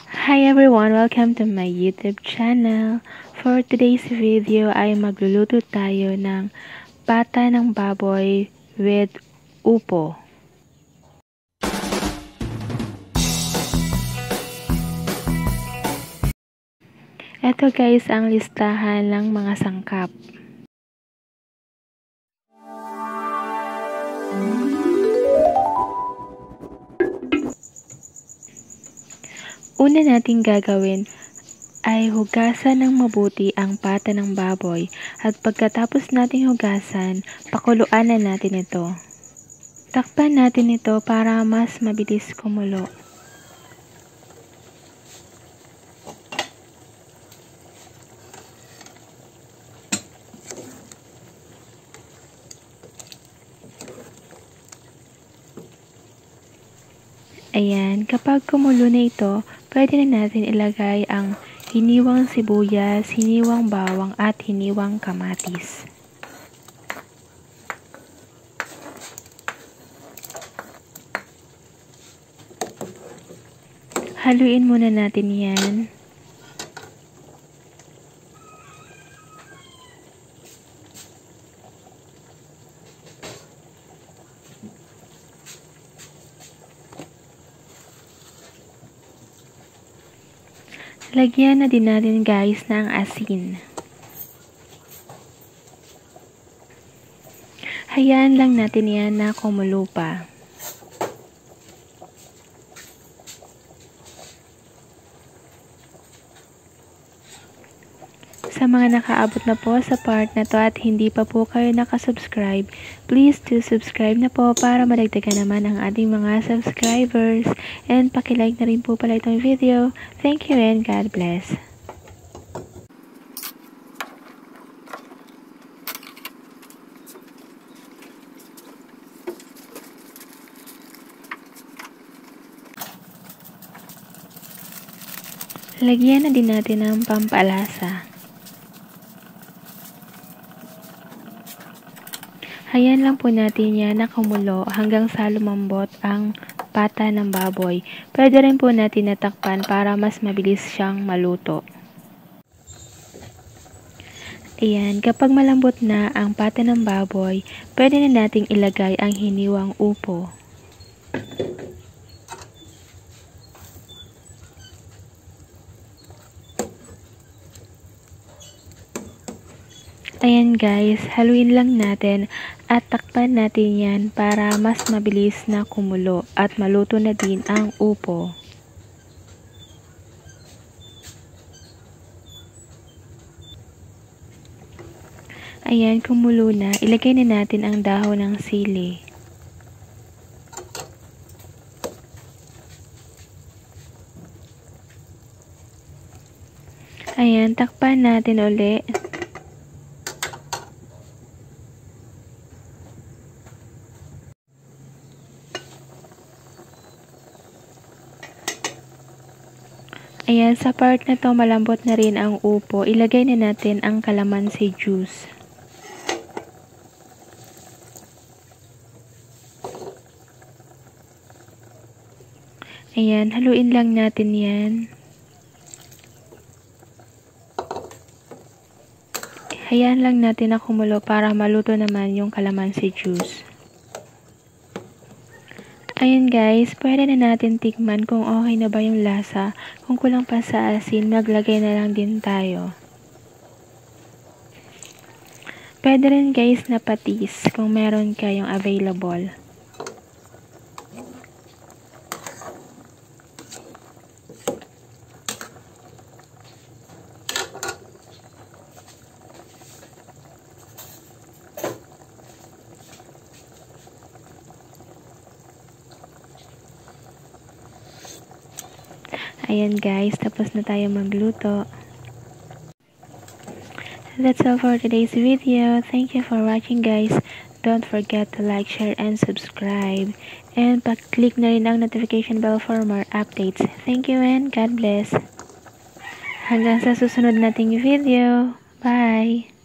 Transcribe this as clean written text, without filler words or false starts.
Hi everyone! Welcome to my YouTube channel. For today's video ay magluluto tayo ng pata ng baboy with upo. Ito guys ang listahan ng mga sangkap. Una nating gagawin ay hugasan ng mabuti ang pata ng baboy at pagkatapos nating hugasan, pakuluan na natin ito. Takpan natin ito para mas mabilis kumulo. Ayan, kapag kumulo na ito, pwede na natin ilagay ang hiniwang sibuyas, hiniwang bawang at hiniwang kamatis. Haluin muna natin yan. Lagyan na din natin guys ng asin. Hayaan lang natin yan na kumulo pa. Sa mga nakaabot na po sa part na to at hindi pa po kayo nakasubscribe, please do subscribe na po para madagdagan naman ang ating mga subscribers. And pakilike na rin po pala itong video. Thank you and God bless. Lagyan na din natin ng pampalasa. Hayaan lang po natin yan na kumulo hanggang sa lumambot ang pata ng baboy. Pwede rin po natin natakpan para mas mabilis siyang maluto. Ayan, kapag malambot na ang pata ng baboy, pwede na nating ilagay ang hiniwang upo. Ayan guys, haluin lang natin at takpan natin yan para mas mabilis na kumulo at maluto na din ang upo. Ayan, kumulo na. Ilagay na natin ang dahon ng sili. Ayan, takpan natin ulit. Ayan, sa part na to malambot na rin ang upo. Ilagay na natin ang kalamansi juice. Ayan, haluin lang natin yan. Hayaan lang natin na kumulo para maluto naman yung kalamansi juice. Ayan guys, pwede na natin tikman kung okay na ba yung lasa. Kung kulang pa sa asin, maglagay na lang din tayo. Pwede rin guys na patis kung meron kayong available. Ayan guys, tapos na tayo magluto. That's all for today's video. Thank you for watching guys. Don't forget to like, share, and subscribe. And pa-click na rin ang notification bell for more updates. Thank you and God bless. Hanggang sa susunod nating video. Bye!